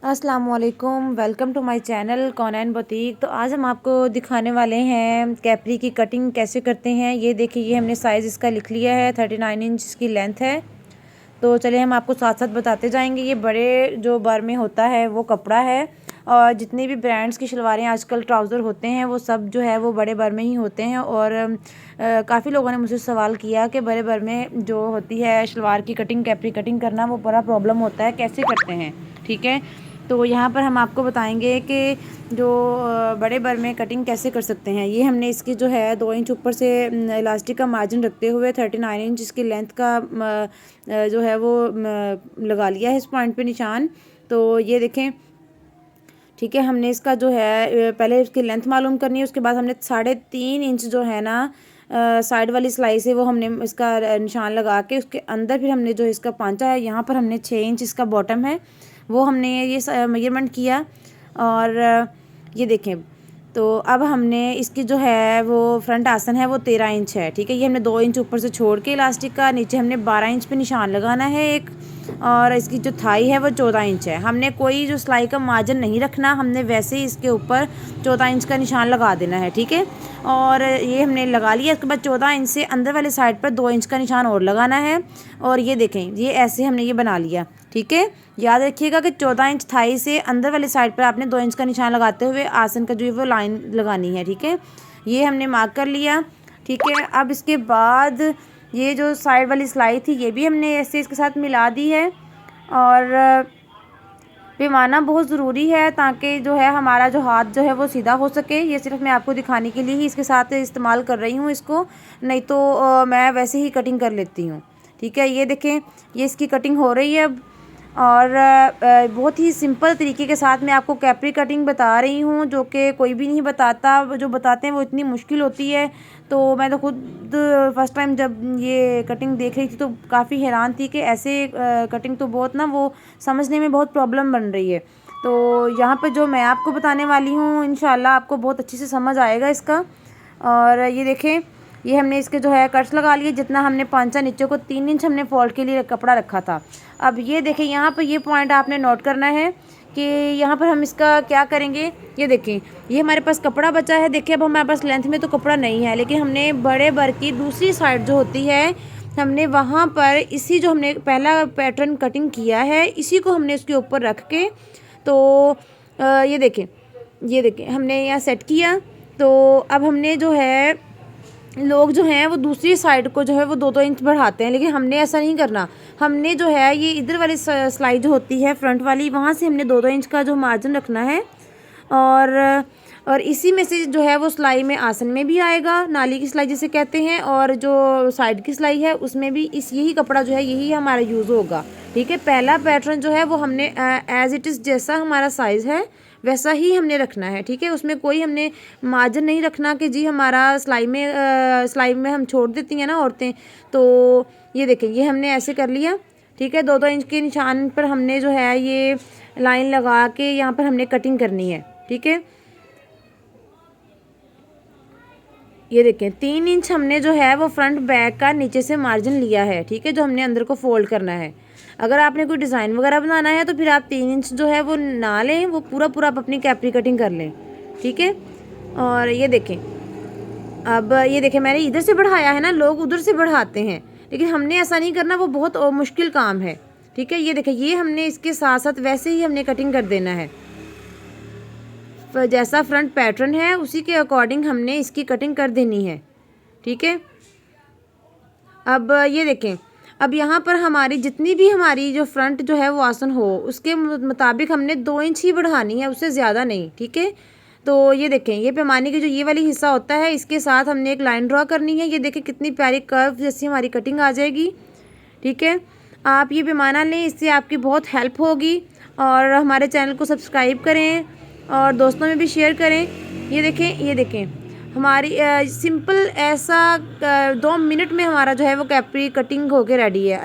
अस्सलाम वालेकुम, welcome to my channel Kaunain boutique. तो आज हम आपको दिखाने वाले हैं कैपरी की कटिंग कैसे करते हैं। ये देखिए, ये हमने साइज़ इसका लिख लिया है, 39 इंच इसकी लेंथ है। तो चलिए हम आपको साथ साथ बताते जाएंगे। ये बड़े जो बर में होता है वो कपड़ा है, और जितनी भी ब्रांड्स की शलवारें आजकल ट्राउज़र होते हैं वो सब जो है वो बड़े बर में ही होते हैं। और काफ़ी लोगों ने मुझसे सवाल किया कि बड़े बर में जो होती है शलवार की कटिंग, कैपरी कटिंग करना वो बड़ा प्रॉब्लम होता है, कैसे करते हैं। ठीक है, तो यहाँ पर हम आपको बताएंगे कि जो बड़े बर में कटिंग कैसे कर सकते हैं। ये हमने इसकी जो है 2 इंच ऊपर से इलास्टिक का मार्जिन रखते हुए 39 इंच इसकी लेंथ का जो है वो लगा लिया है इस पॉइंट पे निशान। तो ये देखें, ठीक है, हमने इसका जो है पहले इसकी लेंथ मालूम करनी है, उसके बाद हमने 3.5 इंच जो है ना साइड वाली सिलाई से वो हमने इसका निशान लगा के उसके अंदर फिर हमने जो इसका पांचा है यहाँ पर हमने 6 इंच इसका बॉटम है वो हमने ये मेजरमेंट किया। और ये देखें, तो अब हमने इसकी जो है वो फ्रंट आसन है वो 13 इंच है। ठीक है, ये हमने 2 इंच ऊपर से छोड़ के इलास्टिक का नीचे हमने 12 इंच पे निशान लगाना है एक, और इसकी जो थाई है वो 14 इंच है। हमने कोई जो सिलाई का मार्जिन नहीं रखना, हमने वैसे ही इसके ऊपर 14 इंच का निशान लगा देना है। ठीक है, और ये हमने लगा लिया। इसके बाद 14 इंच से अंदर वाले साइड पर 2 इंच का निशान और लगाना है। और ये देखें, ये ऐसे हमने ये बना लिया। ठीक है, याद रखिएगा कि 14 इंच थाई से अंदर वाले साइड पर आपने 2 इंच का निशान लगाते हुए आसन का जो है वो लाइन लगानी है। ठीक है, ये हमने मार्क कर लिया। ठीक है, अब इसके बाद ये जो साइड वाली सिलाई थी ये भी हमने ऐसे इसके साथ मिला दी है। और पैमाना बहुत ज़रूरी है ताकि जो है हमारा जो हाथ जो है वो सीधा हो सके। ये सिर्फ मैं आपको दिखाने के लिए ही इसके साथ इस्तेमाल कर रही हूँ इसको, नहीं तो मैं वैसे ही कटिंग कर लेती हूँ। ठीक है, ये देखें, ये इसकी कटिंग हो रही है। और बहुत ही सिंपल तरीके के साथ मैं आपको कैपरी कटिंग बता रही हूँ, जो कि कोई भी नहीं बताता। जो बताते हैं वो इतनी मुश्किल होती है। तो मैं तो खुद फर्स्ट टाइम जब ये कटिंग देख रही थी तो काफ़ी हैरान थी कि ऐसे कटिंग तो बहुत ना वो समझने में बहुत प्रॉब्लम बन रही है। तो यहाँ पे जो मैं आपको बताने वाली हूँ इंशाल्लाह आपको बहुत अच्छे से समझ आएगा इसका। और ये देखें, ये हमने इसके जो है कट्स लगा लिए। जितना हमने पांचा नीचे को 3 इंच हमने फॉल्ट के लिए कपड़ा रखा था। अब ये देखें, यहाँ पर ये पॉइंट आपने नोट करना है कि यहाँ पर हम इसका क्या करेंगे। ये देखें, ये हमारे पास कपड़ा बचा है। देखिए, अब हमारे पास लेंथ में तो कपड़ा नहीं है, लेकिन हमने बड़े बर की दूसरी साइड जो होती है हमने वहाँ पर इसी जो हमने पहला पैटर्न कटिंग किया है इसी को हमने उसके ऊपर रख के तो ये देखें, ये देखें हमने यहाँ सेट किया। तो अब हमने जो है लोग जो हैं वो दूसरी साइड को जो है वो 2-2 इंच बढ़ाते हैं, लेकिन हमने ऐसा नहीं करना। हमने जो है ये इधर वाली सिलाई जो होती है फ्रंट वाली, वहाँ से हमने 2-2 इंच का जो मार्जिन रखना है। और इसी में से जो है वो सिलाई में आसन में भी आएगा, नाली की सिलाई जिसे कहते हैं, और जो साइड की सिलाई है उसमें भी यही कपड़ा जो है यही हमारा यूज़ होगा। ठीक है, पहला पैटर्न जो है वो हमने एज इट इज़ जैसा हमारा साइज़ है वैसा ही हमने रखना है। ठीक है, उसमें कोई हमने मार्जिन नहीं रखना कि जी हमारा सिलाई में हम छोड़ देती हैं ना औरतें। तो ये देखें, ये हमने ऐसे कर लिया। ठीक है, 2-2 इंच के निशान पर हमने जो है ये लाइन लगा के यहाँ पर हमने कटिंग करनी है। ठीक है, ये देखें, 3 इंच हमने जो है वो फ्रंट बैक का नीचे से मार्जिन लिया है। ठीक है, जो हमने अंदर को फोल्ड करना है। अगर आपने कोई डिज़ाइन वगैरह बनाना है तो फिर आप 3 इंच जो है वो ना लें, वो पूरा आप अपनी कैपरी कटिंग कर लें। ठीक है, और ये देखें, अब ये देखें, मैंने इधर से बढ़ाया है ना, लोग उधर से बढ़ाते हैं, लेकिन हमने ऐसा नहीं करना, वो बहुत मुश्किल काम है। ठीक है, ये देखें, ये हमने इसके साथ साथ वैसे ही हमने कटिंग कर देना है। जैसा फ्रंट पैटर्न है उसी के अकॉर्डिंग हमने इसकी कटिंग कर देनी है। ठीक है, अब ये देखें, अब यहाँ पर हमारी जितनी भी हमारी जो फ्रंट जो है वो आसन हो उसके मुताबिक हमने 2 इंच ही बढ़ानी है, उससे ज़्यादा नहीं। ठीक है, तो ये देखें, ये पैमाने की जो ये वाली हिस्सा होता है इसके साथ हमने एक लाइन ड्रॉ करनी है। ये देखें कितनी प्यारी कर्व जैसी हमारी कटिंग आ जाएगी। ठीक है, आप ये पैमाना लें, इससे आपकी बहुत हेल्प होगी। और हमारे चैनल को सब्सक्राइब करें और दोस्तों में भी शेयर करें। ये देखें, ये देखें, हमारी सिंपल ऐसा 2 मिनट में हमारा जो है वो कैपरी कटिंग होके रेडी है।